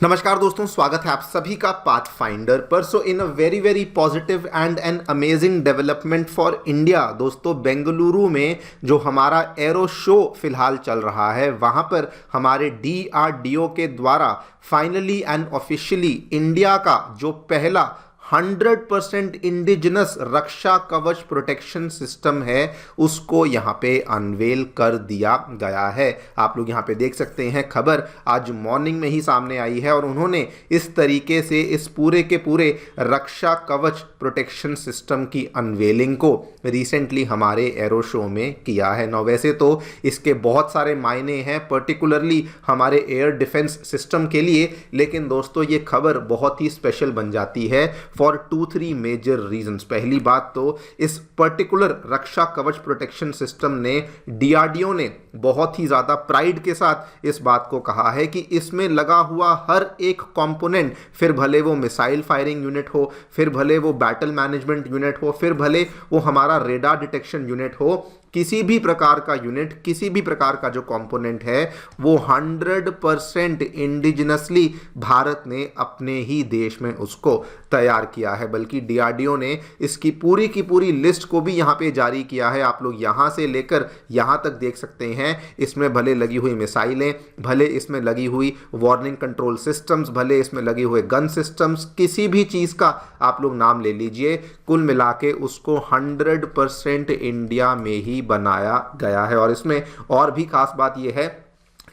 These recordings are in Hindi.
नमस्कार दोस्तों, स्वागत है आप सभी का पाथफाइंडर पर। So in a very positive and an amazing development for India दोस्तों, बेंगलुरु में जो हमारा एरो शो फिलहाल चल रहा है, वहां पर हमारे DRDO के द्वारा फाइनली एंड ऑफिशियली इंडिया का जो पहला 100% इंडिजिनस रक्षा कवच प्रोटेक्शन सिस्टम है उसको यहाँ पे अनवेल कर दिया गया है। आप लोग यहाँ पे देख सकते हैं, खबर आज मॉर्निंग में ही सामने आई है और उन्होंने इस तरीके से इस पूरे के पूरे रक्षा कवच प्रोटेक्शन सिस्टम की अनवेलिंग को रिसेंटली हमारे एरो शो में किया है। नौ वैसे तो इसके बहुत सारे मायने हैं, पर्टिकुलरली हमारे एयर डिफेंस सिस्टम के लिए, लेकिन दोस्तों ये खबर बहुत ही स्पेशल बन जाती है फॉर 2-3 मेजर रीजंस। पहली बात तो इस पर्टिकुलर रक्षा कवच प्रोटेक्शन सिस्टम ने DRDO ने बहुत ही ज़्यादा प्राइड के साथ इस बात को कहा है कि इसमें लगा हुआ हर एक कंपोनेंट, फिर भले वो मिसाइल फायरिंग यूनिट हो, फिर भले वो बैटल मैनेजमेंट यूनिट हो, फिर भले वो हमारा रेडार डिटेक्शन यूनिट हो, किसी भी प्रकार का यूनिट, किसी भी प्रकार का जो कंपोनेंट है वो 100% इंडिजिनसली भारत ने अपने ही देश में उसको तैयार किया है। बल्कि DRDO ने इसकी पूरी की पूरी लिस्ट को भी यहाँ पे जारी किया है। आप लोग यहाँ से लेकर यहाँ तक देख सकते हैं, इसमें भले लगी हुई मिसाइलें, भले इसमें लगी हुई वार्निंग कंट्रोल सिस्टम्स, भले इसमें लगे हुए गन सिस्टम्स, किसी भी चीज़ का आप लोग नाम ले लीजिए, कुल मिला के उसको 100% इंडिया में ही बनाया गया है। और इसमें और भी खास बात यह है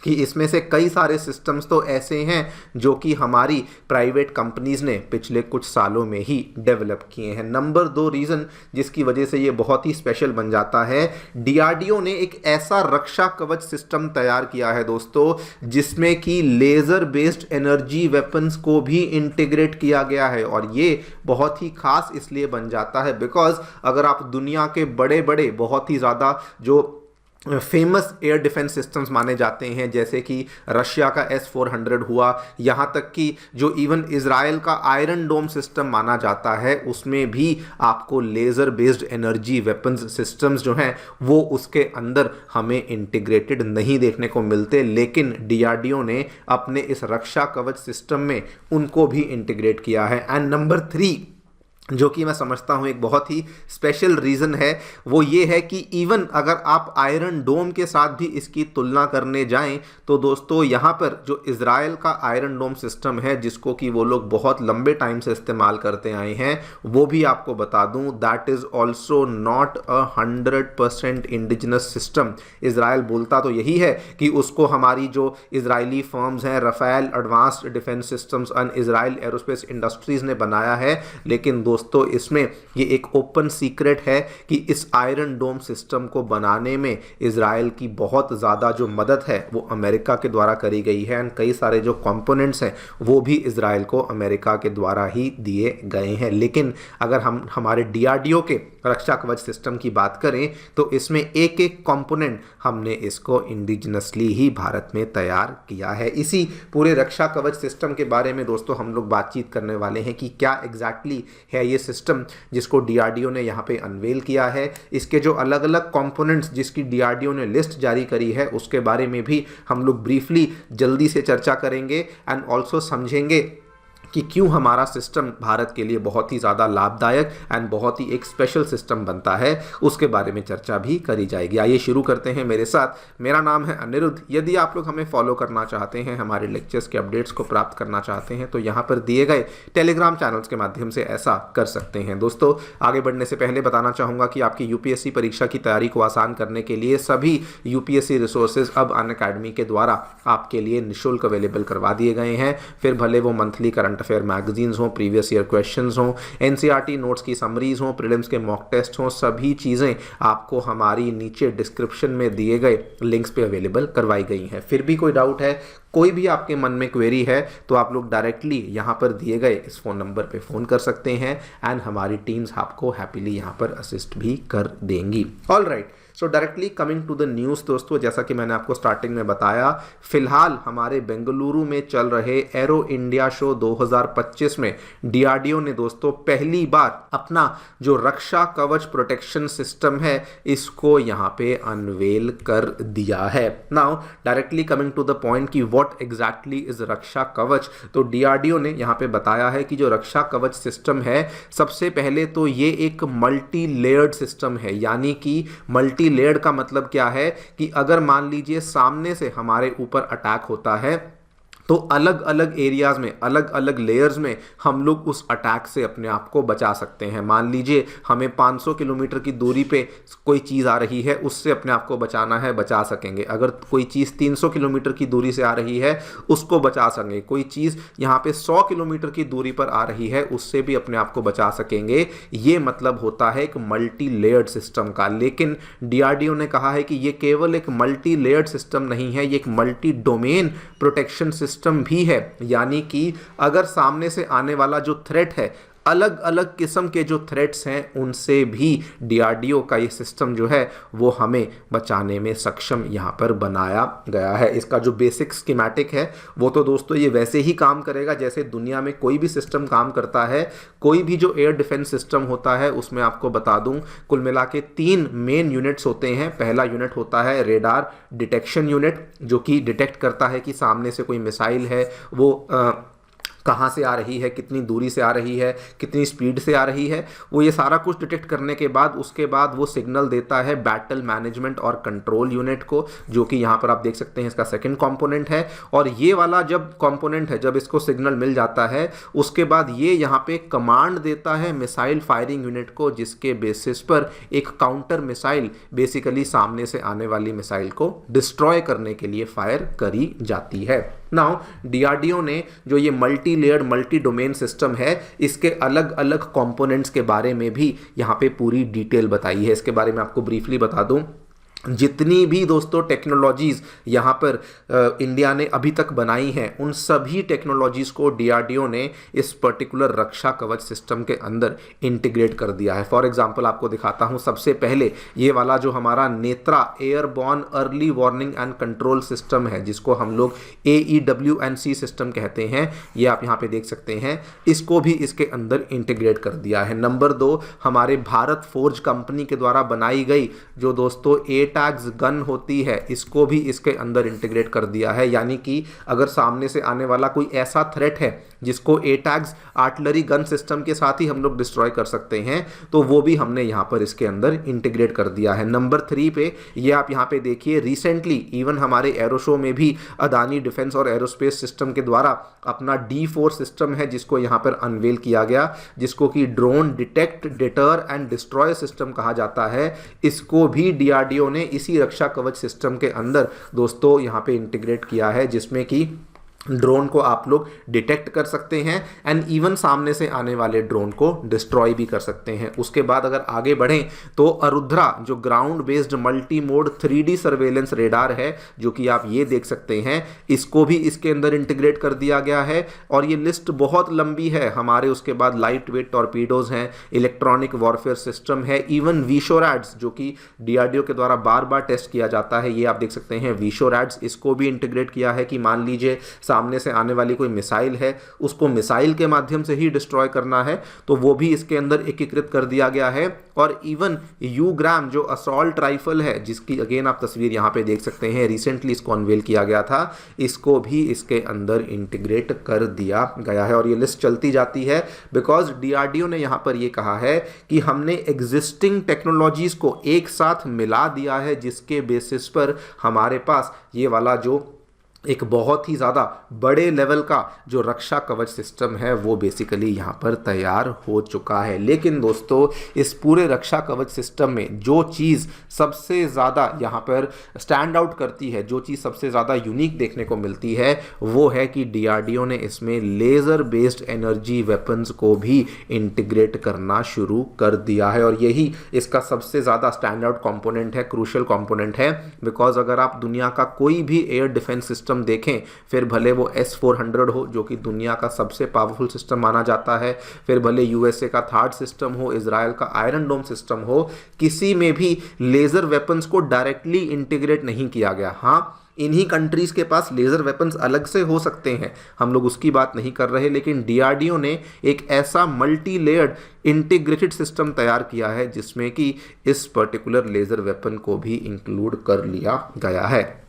कि इसमें से कई सारे सिस्टम्स तो ऐसे हैं जो कि हमारी प्राइवेट कंपनीज ने पिछले कुछ सालों में ही डेवलप किए हैं। नंबर 2 रीज़न जिसकी वजह से ये बहुत ही स्पेशल बन जाता है, DRDO ने एक ऐसा रक्षा कवच सिस्टम तैयार किया है दोस्तों जिसमें कि लेज़र बेस्ड एनर्जी वेपन्स को भी इंटीग्रेट किया गया है। और ये बहुत ही खास इसलिए बन जाता है बिकॉज अगर आप दुनिया के बड़े बड़े बहुत ही ज़्यादा जो फेमस एयर डिफेंस सिस्टम्स माने जाते हैं, जैसे कि रशिया का S-400 हुआ, यहाँ तक कि जो इवन इज़राइल का आयरन डोम सिस्टम माना जाता है, उसमें भी आपको laser based energy weapons systems जो हैं वो उसके अंदर हमें इंटीग्रेटेड नहीं देखने को मिलते। लेकिन DRDO ने अपने इस रक्षा कवच सिस्टम में उनको भी इंटीग्रेट किया है। एंड नंबर 3 जो कि मैं समझता हूँ एक बहुत ही स्पेशल रीज़न है, वो ये है कि इवन अगर आप आयरन डोम के साथ भी इसकी तुलना करने जाएं तो दोस्तों यहाँ पर जो इज़राइल का आयरन डोम सिस्टम है, जिसको कि वो लोग बहुत लंबे टाइम से इस्तेमाल करते आए हैं, वो भी आपको बता दूँ that is also not 100% indigenous system. Israel बोलता तो यही है कि उसको हमारी जो इजरायली फर्म्स हैं, Rafael Advanced Defense Systems and Israel Aerospace Industries ने बनाया है, लेकिन दोस्तों इसमें ये एक ओपन सीक्रेट है कि इस आयरन डोम सिस्टम को बनाने में इजराइल की बहुत ज़्यादा जो मदद है वो अमेरिका के द्वारा करी गई है। एंड कई सारे जो कंपोनेंट्स हैं वो भी इजराइल को अमेरिका के द्वारा ही दिए गए हैं। लेकिन अगर हम हमारे DRDO के रक्षा कवच सिस्टम की बात करें तो इसमें एक एक कंपोनेंट हमने इसको इंडिजिनसली ही भारत में तैयार किया है। इसी पूरे रक्षा कवच सिस्टम के बारे में दोस्तों हम लोग बातचीत करने वाले हैं कि क्या एग्जैक्टली है ये सिस्टम जिसको DRDO ने यहाँ पे अनवेल किया है। इसके जो अलग अलग कंपोनेंट्स जिसकी DRDO ने लिस्ट जारी करी है उसके बारे में भी हम लोग ब्रीफली जल्दी से चर्चा करेंगे एंड ऑल्सो समझेंगे कि क्यों हमारा सिस्टम भारत के लिए बहुत ही ज़्यादा लाभदायक एंड बहुत ही एक स्पेशल सिस्टम बनता है, उसके बारे में चर्चा भी करी जाएगी। आइए शुरू करते हैं मेरे साथ। मेरा नाम है अनिरुद्ध। यदि आप लोग हमें फॉलो करना चाहते हैं, हमारे लेक्चर्स के अपडेट्स को प्राप्त करना चाहते हैं, तो यहाँ पर दिए गए टेलीग्राम चैनल्स के माध्यम से ऐसा कर सकते हैं। दोस्तों आगे बढ़ने से पहले बताना चाहूँगा कि आपकी UPSC परीक्षा की तैयारी को आसान करने के लिए सभी UPSC रिसोर्सेज अब अनअकैडमी के द्वारा आपके लिए निःशुल्क अवेलेबल करवा दिए गए हैं। फिर भले वो मंथली करंट अफेयर मैगजीन्स हों, प्रीवियस ईयर क्वेश्चंस हों, NCERT नोट्स की समरीज हों, प्रीलिम्स के मॉक टेस्ट हों, सभी चीज़ें आपको हमारी नीचे डिस्क्रिप्शन में दिए गए लिंक्स पे अवेलेबल करवाई गई हैं। फिर भी कोई डाउट है, कोई भी आपके मन में क्वेरी है, तो आप लोग डायरेक्टली यहाँ पर दिए गए इस फ़ोन नंबर पे फ़ोन कर सकते हैं एंड हमारी टीम्स आपको हैप्पीली यहाँ पर असिस्ट भी कर देंगी। All right, so directly coming to the news दोस्तों, जैसा कि मैंने आपको स्टार्टिंग में बताया, फिलहाल हमारे बेंगलुरु में चल रहे एरो इंडिया शो 2025 में डीआरडीओ ने दोस्तों पहली बार अपना जो रक्षा कवच प्रोटेक्शन सिस्टम है इसको यहाँ पे अनवेल कर दिया है। Now directly coming to the point कि what exactly is Raksha Kavach, तो डीआरडीओ ने यहाँ पे बताया है कि जो रक्षा कवच सिस्टम है, सबसे पहले तो ये एक मल्टी लेयर्ड सिस्टम है। यानी कि मल्टी लेयर्ड का मतलब क्या है कि अगर मान लीजिए सामने से हमारे ऊपर अटैक होता है तो अलग अलग एरियाज में, अलग अलग लेयर्स में हम लोग उस अटैक से अपने आप को बचा सकते हैं। मान लीजिए हमें 500 किलोमीटर की दूरी पे कोई चीज़ आ रही है, उससे अपने आप को बचाना है, बचा सकेंगे। अगर कोई चीज़ 300 किलोमीटर की दूरी से आ रही है उसको बचा सकेंगे। कोई चीज़ यहाँ पे 100 किलोमीटर की दूरी पर आ रही है उससे भी अपने आप को बचा सकेंगे। ये मतलब होता है एक मल्टी लेयर्ड सिस्टम का। लेकिन डीआरडीओ ने कहा है कि ये केवल एक मल्टी लेयर्ड सिस्टम नहीं है, ये एक मल्टी डोमेन प्रोटेक्शन सिस्टम भी है। यानी कि अगर सामने से आने वाला जो थ्रेट है, अलग अलग किस्म के जो थ्रेट्स हैं, उनसे भी डीआरडीओ का ये सिस्टम जो है वो हमें बचाने में सक्षम यहाँ पर बनाया गया है। इसका जो बेसिक स्कीमेटिक है वो तो दोस्तों ये वैसे ही काम करेगा जैसे दुनिया में कोई भी सिस्टम काम करता है। कोई भी जो एयर डिफेंस सिस्टम होता है उसमें आपको बता दूं कुल मिला के 3 मेन यूनिट्स होते हैं। पहला यूनिट होता है रेडार डिटेक्शन यूनिट, जो कि डिटेक्ट करता है कि सामने से कोई मिसाइल है वो कहाँ से आ रही है, कितनी दूरी से आ रही है, कितनी स्पीड से आ रही है। वो ये सारा कुछ डिटेक्ट करने के बाद उसके बाद वो सिग्नल देता है बैटल मैनेजमेंट और कंट्रोल यूनिट को, जो कि यहाँ पर आप देख सकते हैं इसका सेकंड कंपोनेंट है। और ये वाला जब कंपोनेंट है, जब इसको सिग्नल मिल जाता है उसके बाद ये यहाँ पे कमांड देता है मिसाइल फायरिंग यूनिट को, जिसके बेसिस पर एक काउंटर मिसाइल बेसिकली सामने से आने वाली मिसाइल को डिस्ट्रॉय करने के लिए फायर करी जाती है। नाउ डीआरडीओ ने जो ये multi layered multi domain system है, इसके अलग अलग कंपोनेंट्स के बारे में भी यहाँ पे पूरी डिटेल बताई है। इसके बारे में आपको ब्रीफली बता दूं, जितनी भी दोस्तों टेक्नोलॉजीज़ यहाँ पर इंडिया ने अभी तक बनाई हैं, उन सभी टेक्नोलॉजीज़ को डीआरडीओ ने इस पर्टिकुलर रक्षा कवच सिस्टम के अंदर इंटीग्रेट कर दिया है। फॉर एग्जांपल आपको दिखाता हूँ। सबसे पहले ये वाला जो हमारा Netra airborne early warning and control system है, जिसको हम लोग AEWNC सिस्टम कहते हैं, ये आप यहाँ पे देख सकते हैं, इसको भी इसके अंदर इंटीग्रेट कर दिया है। नंबर 2, हमारे भारत फोर्ज कंपनी के द्वारा बनाई गई जो दोस्तों टैग्स गन होती है, इसको भी इसके अंदर इंटीग्रेट कर दिया है। यानी कि अगर सामने से आने वाला कोई ऐसा थ्रेट है जिसको टैग्स आर्टिलरी गन सिस्टम के साथ ही हम लोग डिस्ट्रॉय कर सकते हैं, तो वो भी हमने यहाँ पर इसके अंदर इंटीग्रेट कर दिया है। नंबर 3 पे ये आप यहाँ पे देखिए, रिसेंटली इवन हमारे एरो शो में भी अदानी डिफेंस और एरोस्पेस सिस्टम के द्वारा अपना D4 सिस्टम है जिसको यहाँ पर अनवेल किया गया, जिसको कि drone detect deter and destroy system कहा जाता है। इसको भी डीआरडीओ ने इसी रक्षा कवच सिस्टम के अंदर दोस्तों यहाँ पे इंटीग्रेट किया है, जिसमें कि ड्रोन को आप लोग डिटेक्ट कर सकते हैं एंड इवन सामने से आने वाले ड्रोन को डिस्ट्रॉय भी कर सकते हैं। उसके बाद अगर आगे बढ़ें तो अरुद्रा जो ground based multi mode 3D surveillance radar है, जो कि आप ये देख सकते हैं, इसको भी इसके अंदर इंटीग्रेट कर दिया गया है। और ये लिस्ट बहुत लंबी है हमारे। उसके बाद लाइट वेट टॉर्पीडोज हैं, इलेक्ट्रॉनिक वॉरफेयर सिस्टम है, इवन विशोरैड्स जो कि डीआरडीओ के द्वारा बार बार टेस्ट किया जाता है, ये आप देख सकते हैं विशोरैड्स, इसको भी इंटीग्रेट किया है कि मान लीजिए सामने से आने वाली कोई मिसाइल है, उसको मिसाइल के माध्यम से ही डिस्ट्रॉय करना है, तो वो भी इसके अंदर एकीकृत कर दिया गया है। और इवन यूग्राम जो असॉल्ट राइफल है, जिसकी अगेन आप तस्वीर यहाँ पे देख सकते हैं, रिसेंटली इसको अनवेल किया गया था, इसको भी इसके अंदर इंटीग्रेट कर दिया गया है। और ये लिस्ट चलती जाती है बिकॉज डीआरडीओ ने यहाँ पर ये कहा है कि हमने एग्जिस्टिंग टेक्नोलॉजीज को एक साथ मिला दिया है, जिसके बेसिस पर हमारे पास ये वाला जो एक बहुत ही ज़्यादा बड़े लेवल का जो रक्षा कवच सिस्टम है वो बेसिकली यहाँ पर तैयार हो चुका है। लेकिन दोस्तों इस पूरे रक्षा कवच सिस्टम में जो चीज़ सबसे ज़्यादा यहाँ पर स्टैंड आउट करती है, जो चीज़ सबसे ज़्यादा यूनिक देखने को मिलती है, वो है कि डीआरडीओ ने इसमें लेज़र बेस्ड एनर्जी वेपन्स को भी इंटीग्रेट करना शुरू कर दिया है। और यही इसका सबसे ज़्यादा स्टैंड आउट कॉम्पोनेंट है, क्रूशियल कॉम्पोनेंट है। बिकॉज अगर आप दुनिया का कोई भी एयर डिफेंस सिस्टम सिस्टम देखें, फिर भले वो S-400 हो जो कि दुनिया का सबसे पावरफुल सिस्टम माना जाता है, फिर भले यूएसए का थार्ड सिस्टम हो, इजराइल का आयरन डोम सिस्टम हो, किसी में भी लेज़र वेपन्स को डायरेक्टली इंटीग्रेट नहीं किया गया। हाँ, इन्हीं कंट्रीज के पास लेज़र वेपन्स अलग से हो सकते हैं, हम लोग उसकी बात नहीं कर रहे, लेकिन डीआरडीओ ने एक ऐसा मल्टी लेयर्ड इंटीग्रेटेड सिस्टम तैयार किया है जिसमें कि इस पर्टिकुलर लेज़र वेपन को भी इंक्लूड कर लिया गया है।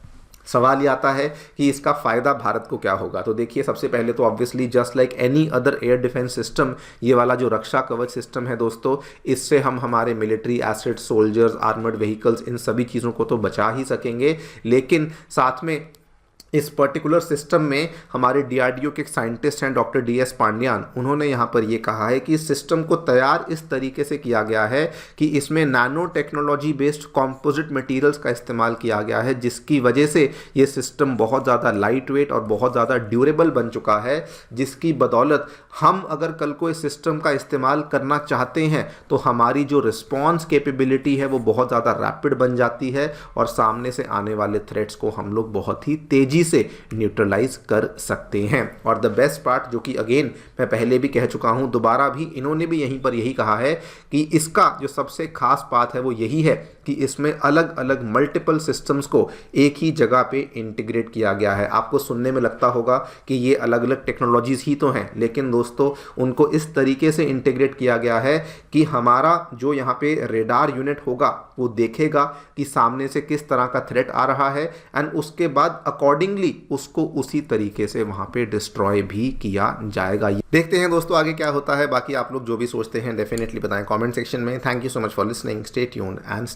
सवाल ये आता है कि इसका फ़ायदा भारत को क्या होगा। तो देखिए, सबसे पहले तो obviously just like any other air defence system, ये वाला जो रक्षा कवच सिस्टम है दोस्तों, इससे हम हमारे military assets, soldiers, armoured vehicles, इन सभी चीज़ों को तो बचा ही सकेंगे, लेकिन साथ में इस पर्टिकुलर सिस्टम में हमारे डीआरडीओ के एक साइंटिस्ट हैं डॉक्टर DS पांड्यान, उन्होंने यहाँ पर ये कहा है कि इस सिस्टम को तैयार इस तरीके से किया गया है कि इसमें nano technology based composite materials का इस्तेमाल किया गया है, जिसकी वजह से ये सिस्टम बहुत ज़्यादा लाइट वेट और बहुत ज़्यादा ड्यूरेबल बन चुका है, जिसकी बदौलत हम अगर कल को इस सिस्टम का इस्तेमाल करना चाहते हैं तो हमारी जो रिस्पॉन्स कैपेबिलिटी है वो बहुत ज़्यादा रैपिड बन जाती है और सामने से आने वाले थ्रेट्स को हम लोग बहुत ही तेज़ी से न्यूट्रलाइज कर सकते हैं। और द बेस्ट पार्ट, जो कि अगेन मैं पहले भी कह चुका हूं, दोबारा भी इन्होंने भी यहीं पर यही कहा है कि इसका जो सबसे खास बात है वो यही है कि इसमें अलग अलग मल्टीपल सिस्टम्स को एक ही जगह पे इंटीग्रेट किया गया है। आपको सुनने में लगता होगा कि ये अलग अलग टेक्नोलॉजीज ही तो हैं, लेकिन दोस्तों उनको इस तरीके से इंटीग्रेट किया गया है कि हमारा जो यहाँ पे रेडार यूनिट होगा वो देखेगा कि सामने से किस तरह का थ्रेट आ रहा है एंड उसके बाद अकॉर्डिंगली उसको उसी तरीके से वहाँ पे डिस्ट्रॉय भी किया जाएगा। देखते हैं दोस्तों आगे क्या होता है। बाकी आप लोग जो भी सोचते हैं डेफिनेटली बताएं कमेंट सेक्शन में। Thank you so much for listening, stay tuned and stay